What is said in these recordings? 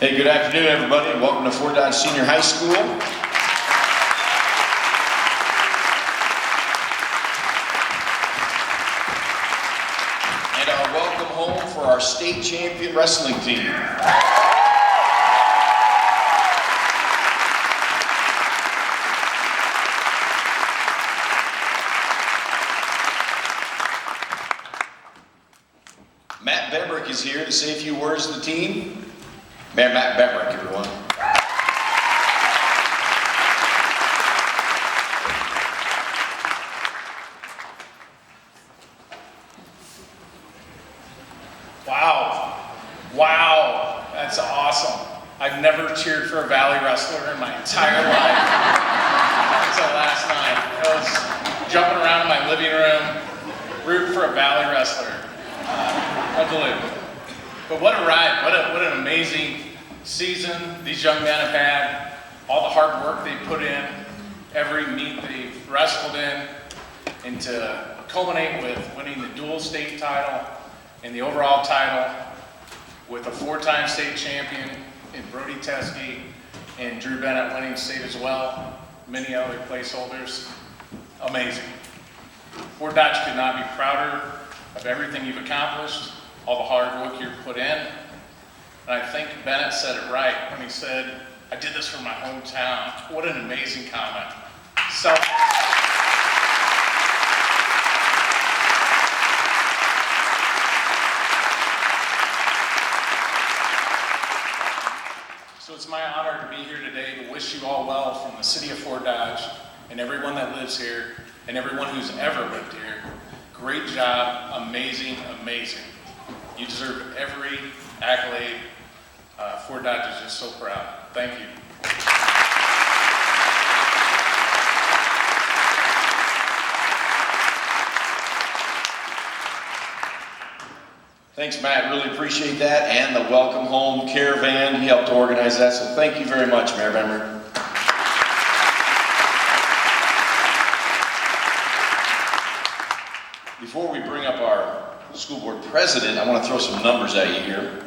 Hey, good afternoon, everybody, and welcome to Fort Dodge Senior High School. And our welcome home for our state champion wrestling team. Matt Bemrick is here to say a few words to the team. Matt Bemrick, everyone. Wow, that's awesome. I've never cheered for a Valley wrestler in my entire life until last night. I was jumping around in my living room, rooting for a Valley wrestler. Unbelievable. But what a ride, what an amazing season these young men have had, all the hard work they put in, every meet they've wrestled in, and to culminate with winning the dual state title and the overall title with a four-time state champion in Brody Teske and Drew Bennett winning state as well, many other placeholders. Amazing. Fort Dodge could not be prouder of everything you've accomplished, all the hard work you've put in. And I think Bennett said it right when he said, "I did this for my hometown." What an amazing comment. So it's my honor to be here today to wish you all well from the city of Fort Dodge and everyone that lives here and everyone who's ever lived here. Great job, amazing, amazing. You deserve every accolade. Fort Dodge is just so proud. Thank you. Thanks, Matt. Really appreciate that. And the welcome home caravan. He helped organize that, so thank you very much, Mayor Bemrick. Before we bring up our school board president, I want to throw some numbers at you here.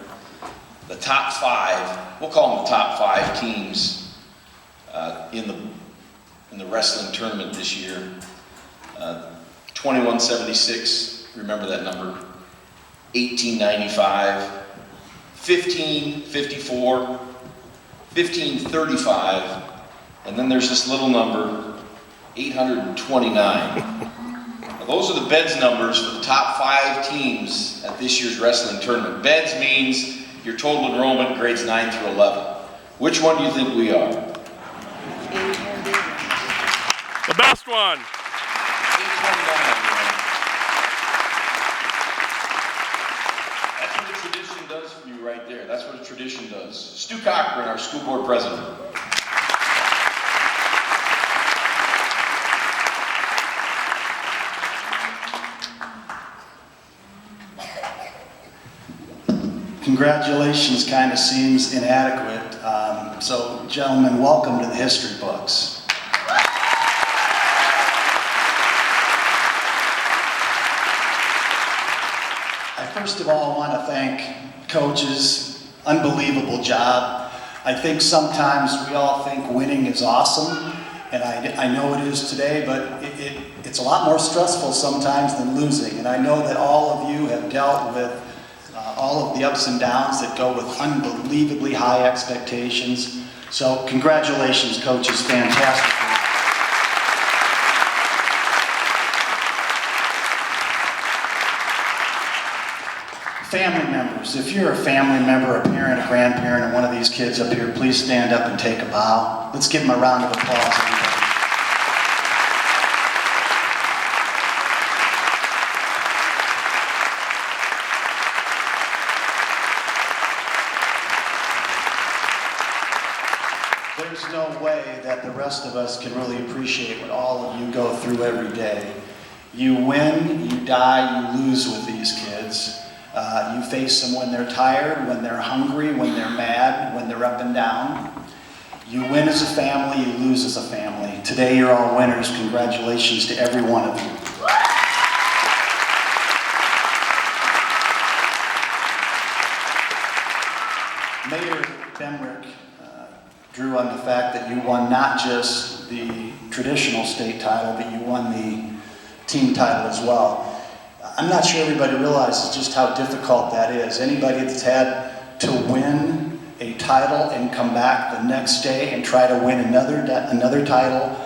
The top five, we'll call them the top five teams in the wrestling tournament this year. 2176, remember that number. 1895, 1554, 1535, and then there's this little number, 829. Now, those are the BEDS numbers for the top five teams at this year's wrestling tournament. BEDS means your total enrollment grades 9 through 11. Which one do you think we are? The best one. 829. That's what a tradition does for you right there. That's what a tradition does. Stu Cochran, our school board president. Congratulations kind of seems inadequate. So gentlemen, welcome to the history books. I first of all want to thank coaches. Unbelievable job. I think sometimes we all think winning is awesome, and I know it is today, but it's a lot more stressful sometimes than losing. And I know that all of you have dealt with all of the ups and downs that go with unbelievably high expectations. So congratulations, coaches, fantastic. Family members, if you're a family member, a parent, a grandparent, and one of these kids up here, please stand up and take a bow. Let's give them a round of applause, everybody. There's no way that the rest of us can really appreciate what all of you go through every day. You win, you die, you lose with these kids. You face them when they're tired, when they're hungry, when they're mad, when they're up and down. You win as a family, you lose as a family. Today you're all winners. Congratulations to every one of you. Mayor Benrick drew on the fact that you won not just the traditional state title, but you won the team title as well. I'm not sure everybody realizes just how difficult that is. Anybody that's had to win a title and come back the next day and try to win another title,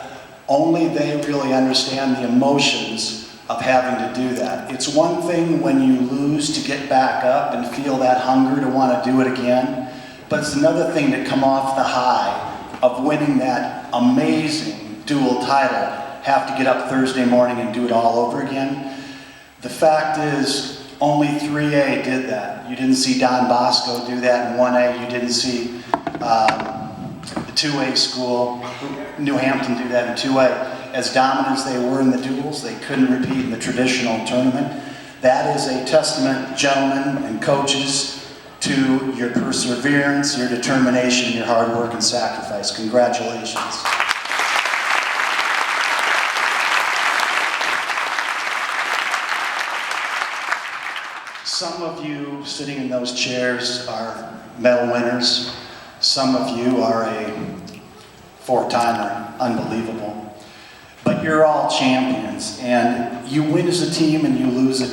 only they really understand the emotions of having to do that. It's one thing when you lose to get back up and feel that hunger to want to do it again, but it's another thing to come off the high of winning that amazing dual title, have to get up Thursday morning and do it all over again. The fact is, only 3A did that. You didn't see Don Bosco do that in 1A. You didn't see the 2A school, New Hampton, do that in 2A. As dominant as they were in the duels, they couldn't repeat in the traditional tournament. That is a testament, gentlemen and coaches, to your perseverance, your determination, your hard work and sacrifice. Congratulations. Some of you sitting in those chairs are medal winners. Some of you are a four-timer, unbelievable. But you're all champions, and you win as a team and you lose a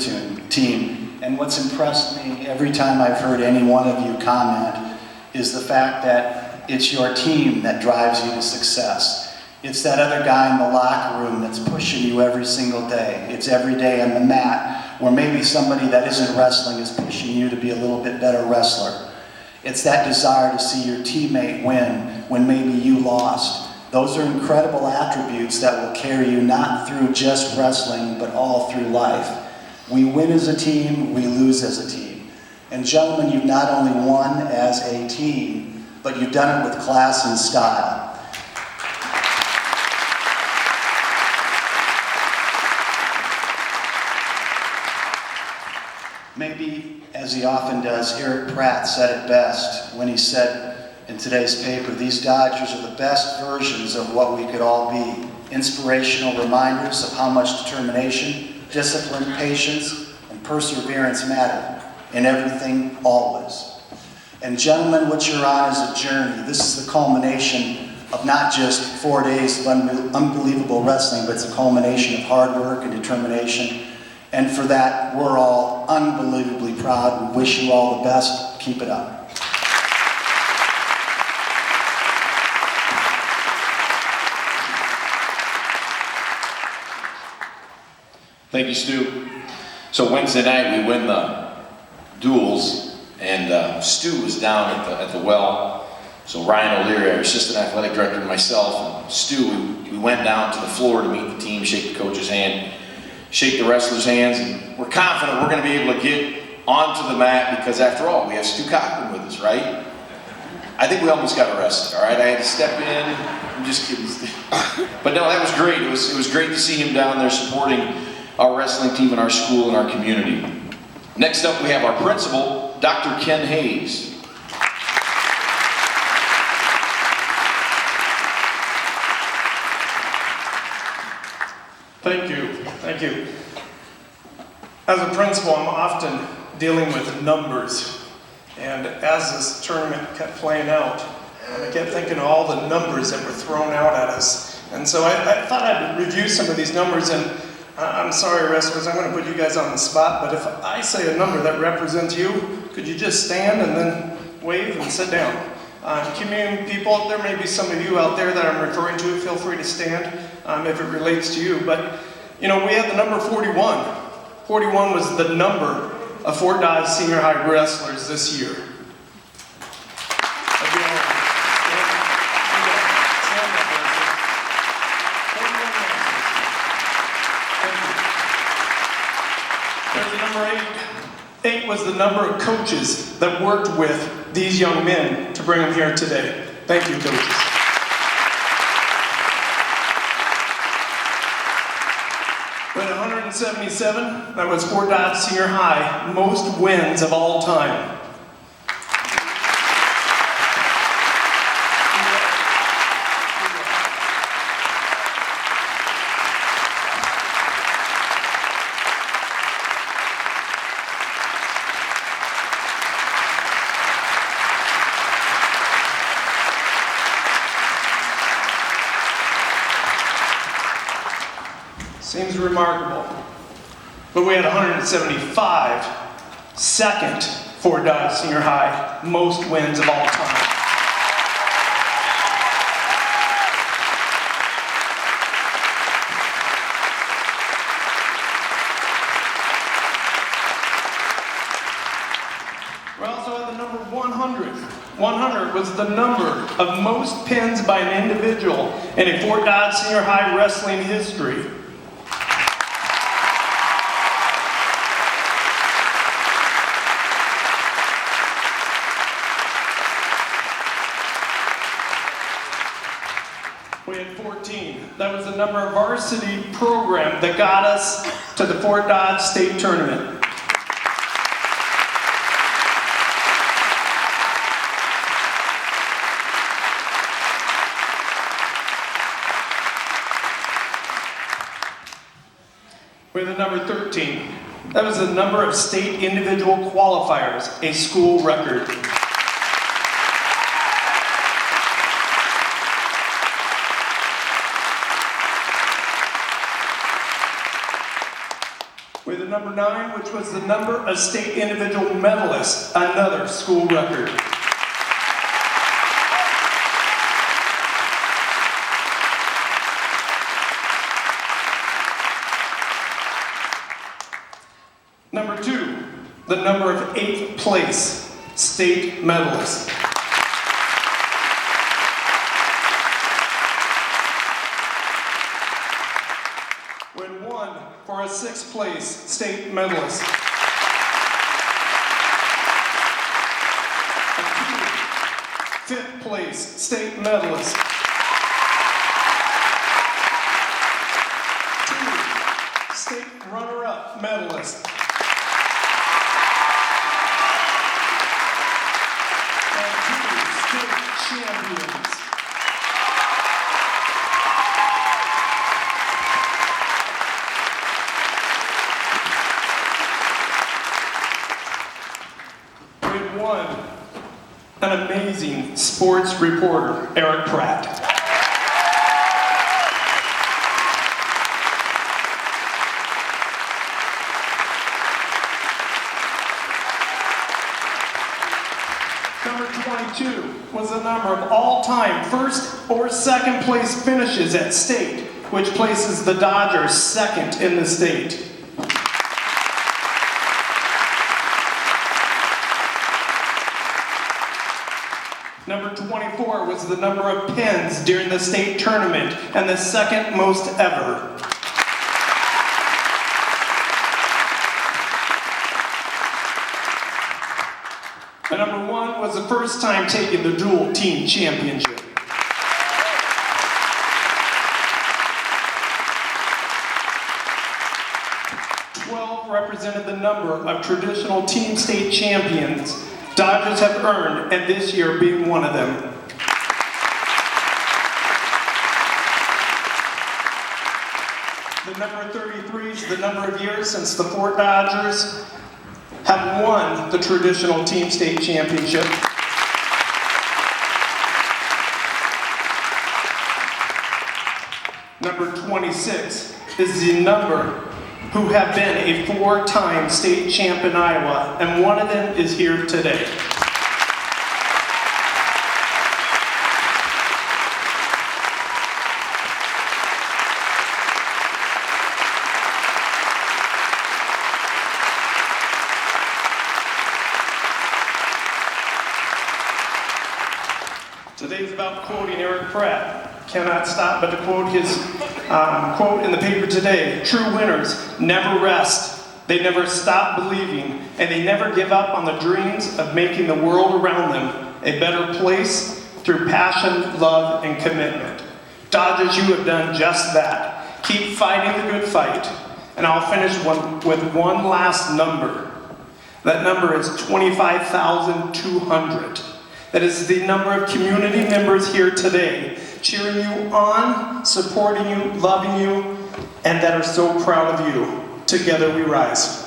team. And what's impressed me every time I've heard any one of you comment is the fact that it's your team that drives you to success. It's that other guy in the locker room that's pushing you every single day. It's every day on the mat where maybe somebody that isn't wrestling is pushing you to be a little bit better wrestler. It's that desire to see your teammate win when maybe you lost. Those are incredible attributes that will carry you not through just wrestling, but all through life. We win as a team, we lose as a team. And gentlemen, you've not only won as a team, but you've done it with class and style. Maybe, as he often does, Eric Pratt said it best when he said in today's paper, these Dodgers are the best versions of what we could all be. Inspirational reminders of how much determination, discipline, patience, and perseverance matter in everything, always. And gentlemen, what you're on is a journey. This is the culmination of not just 4 days of unbelievable wrestling, but it's a culmination of hard work and determination. And for that, we're all unbelievably proud. We wish you all the best. Keep it up. Thank you, Stu. So Wednesday night we win the duels, and Stu was down at the well. So Ryan O'Leary, our assistant athletic director, and myself, and Stu, we went down to the floor to meet the team, shake the coach's hand, shake the wrestlers' hands, and we're confident we're going to be able to get onto the mat because, after all, we have Stu Cochran with us, right? I think we almost got arrested, all right? I had to step in. I'm just kidding. But no, that was great. It was great to see him down there supporting our wrestling team and our school and our community. Next up, we have our principal, Dr. Ken Hayes. Thank you. Thank you. As a principal, I'm often dealing with numbers. And as this tournament kept playing out, I kept thinking of all the numbers that were thrown out at us. And so I thought I'd review some of these numbers. And I'm sorry, wrestlers, I'm going to put you guys on the spot. But if I say a number that represents you, could you just stand and then wave and sit down? Community people, there may be some of you out there that I'm referring to. Feel free to stand if it relates to you. But, you know, we had the number 41. 41 was the number of Fort Dodge Senior High wrestlers this year. There's the number 8. 8 was the number of coaches that worked with these young men to bring them here today. Thank you, coaches. With 177, that was Fort Dodge Senior High, most wins of all time. Seems remarkable. But we had 175, second Fort Dodge Senior High, most wins of all time. We also had the number 100. 100 was the number of most pins by an individual in a Fort Dodge Senior High wrestling history. We had 14. That was the number of varsity program that got us to the Fort Dodge State Tournament. We had the number 13. That was the number of state individual qualifiers, a school record. We had the number 9, which was the number of state individual medalists, another school record. Number 2, the number of 8th place state medalists. We had 1 for a 6th place state medalist. A 2, 5th place state medalist. 2, state runner-up medalist. Champions. We had 1, an amazing sports reporter, Eric Pratt. Number 22 was the number of all-time first or second place finishes at state, which places the Dodgers second in the state. Number 24 was the number of pins during the state tournament, and the second most ever. And number 1 was the first time taking the dual team championship. Represented the number of traditional team state champions Dodgers have earned, and this year being one of them. The number 33 is the number of years since the Fort Dodgers have won the traditional team state championship. Number 26 is the number who have been a 4-time state champ in Iowa, and one of them is here today. Today's about quoting Eric Pratt. Cannot stop but to quote his quote in the paper today. True winners never rest. They never stop believing, and they never give up on the dreams of making the world around them a better place through passion, love, and commitment. Dodgers, you have done just that. Keep fighting the good fight. And I'll finish with one last number. That number is 25,200. That is the number of community members here today, cheering you on, supporting you, loving you, and that are so proud of you. Together we rise.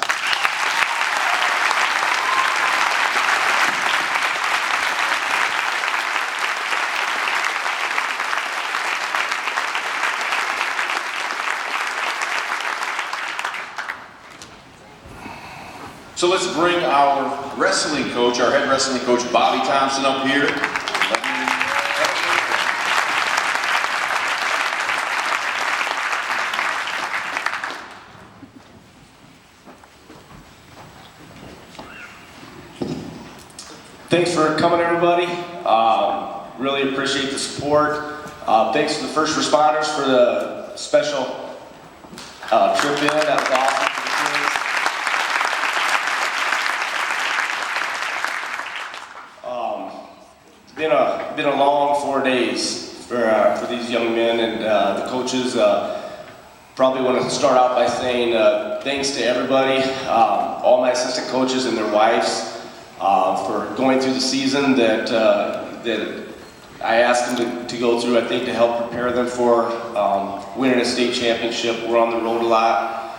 So let's bring our wrestling coach, our head wrestling coach, Bobby Thompson, up here. Thanks for coming, everybody. Really appreciate the support. Thanks to the first responders for the special trip in. That was awesome for the kids. It's been a long 4 days for these young men, and the coaches. Probably want to start out by saying thanks to everybody, all my assistant coaches and their wives. For going through the season that I asked them to go through, I think, to help prepare them for winning a state championship. We're on the road a lot,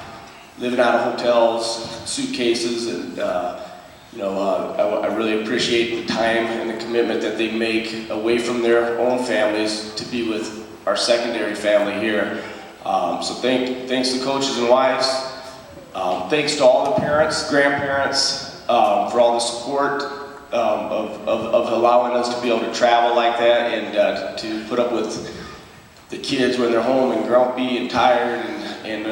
living out of hotels, suitcases, and I really appreciate the time and the commitment that they make away from their own families to be with our secondary family here. So thanks to coaches and wives. Thanks to all the parents, grandparents, for all the support of allowing us to be able to travel like that and to put up with the kids when they're home and grumpy and tired and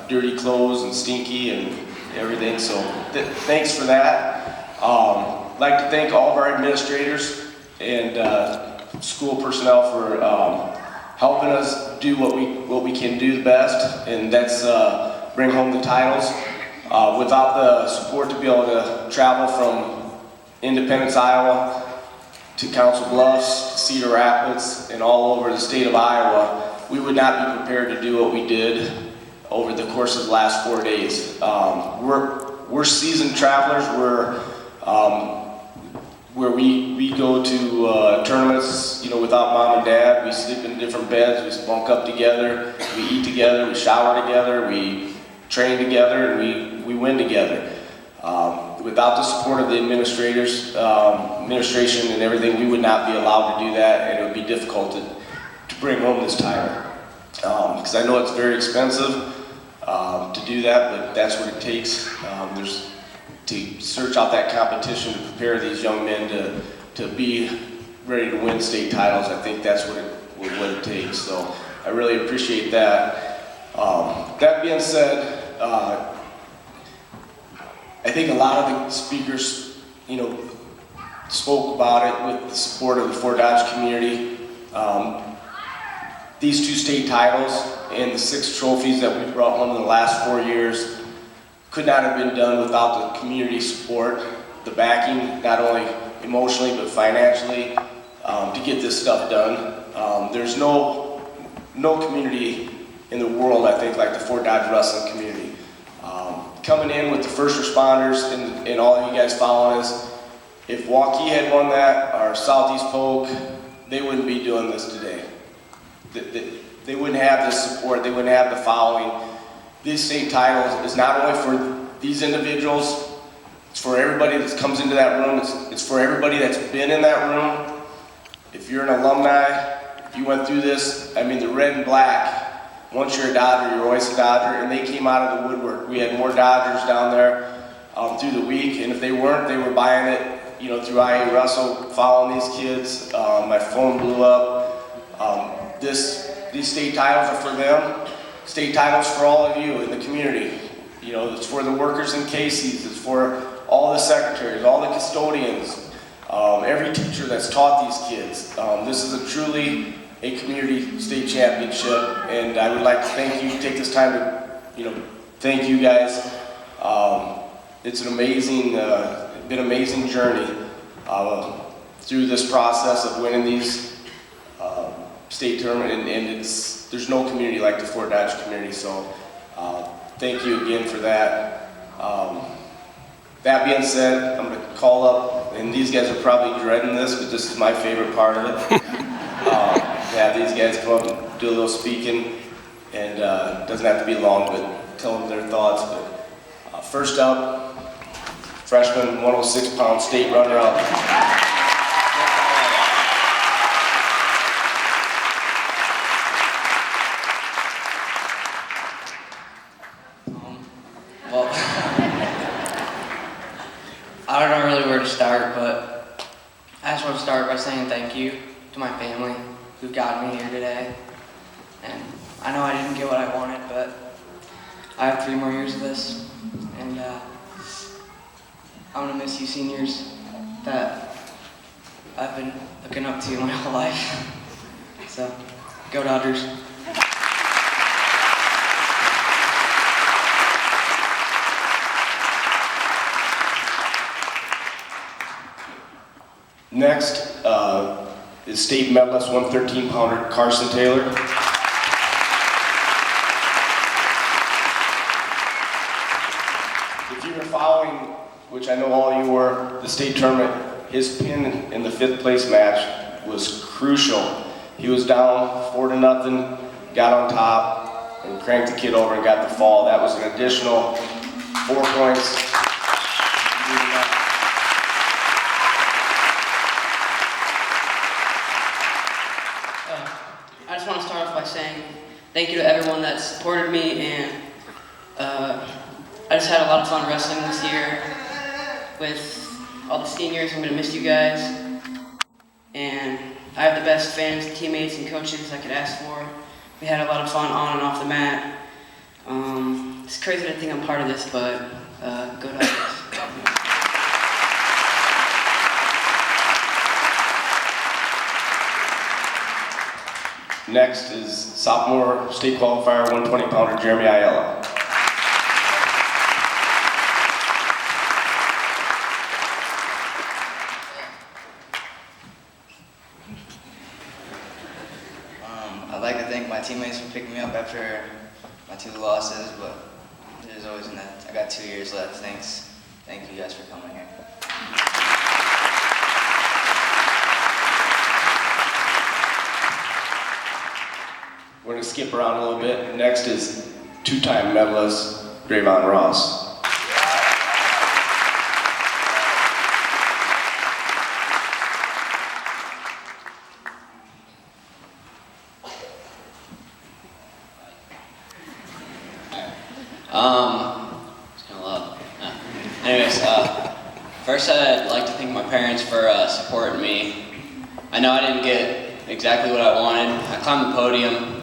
dirty clothes and stinky and everything. So thanks for that. I'd like to thank all of our administrators and school personnel for helping us do what we can do the best, and that's bring home the titles. Without the support to be able to travel from Independence, Iowa to Council Bluffs, to Cedar Rapids, and all over the state of Iowa, we would not be prepared to do what we did over the course of the last 4 days. We're seasoned travelers. Where we go to tournaments, without mom and dad. We sleep in different beds. We bunk up together. We eat together. We shower together. We train together, and we win together. Without the support of the administration and everything, we would not be allowed to do that, and it would be difficult to bring home this title. Because I know it's very expensive to do that, but that's what it takes. To search out that competition to prepare these young men to be ready to win state titles. I think that's what it takes. So I really appreciate that. That being said, I think a lot of the speakers, spoke about it with the support of the Fort Dodge community. These 2 state titles and the 6 trophies that we brought home in the last 4 years could not have been done without the community support, the backing, not only emotionally but financially, to get this stuff done. There's no community in the world, I think, like the Fort Dodge wrestling community. Coming in with the first responders and all of you guys following us, if Waukee had won that, or Southeast Polk, they wouldn't be doing this today. They wouldn't have this support, they wouldn't have the following. This state title is not only for these individuals, it's for everybody that comes into that room, it's for everybody that's been in that room. If you're an alumni, if you went through this, the red and black, once you're a Dodger, you're always a Dodger, and they came out of the woodwork. We had more Dodgers down there through the week, and if they weren't, they were buying it, through IA Russell, following these kids. My phone blew up. These state titles are for them. State titles for all of you in the community. It's for the workers in Casey's. It's for all the secretaries, all the custodians, every teacher that's taught these kids. This is truly a community state championship, and I would like to take this time to, thank you guys. It's been an amazing journey through this process of winning these state tournament, and there's no community like the Fort Dodge community, so thank you again for that. That being said, I'm going to call up, and these guys are probably dreading this, but this is my favorite part of it. Have these guys come up and do a little speaking, and it doesn't have to be long, but tell them their thoughts. But first up, freshman 106-pound state runner-up. I don't know really where to start, but I just want to start by saying thank you to my family who got me here today. And I know I didn't get what I wanted, but I have 3 more years of this, and I'm gonna miss you seniors that I've been looking up to my whole life. So, go Dodgers. Next is state medalist 113-pounder Carson Taylor. If you were following, which I know all you were, the state tournament, his pin in the 5th place match was crucial. He was down 4-0, got on top, and cranked the kid over and got the fall. That was an additional 4 points. I just want to start off by saying thank you to everyone that supported me, and I just had a lot of fun wrestling this year with all the seniors. I'm going to miss you guys, and I have the best fans, teammates, and coaches I could ask for. We had a lot of fun on and off the mat. It's crazy to think I'm part of this, but go Dodgers. Next is sophomore state qualifier 120-pounder Jeremy Ayala. I'd like to thank my teammates for picking me up after my 2 losses, but there's always I got 2 years left. Thanks. Thank you guys for coming here. We're going to skip around a little bit. Next is 2-time medalist Drayvon Ross. It's kind of loud. Anyways, first I'd like to thank my parents for supporting me. I know I didn't get exactly what I wanted. I climbed the podium,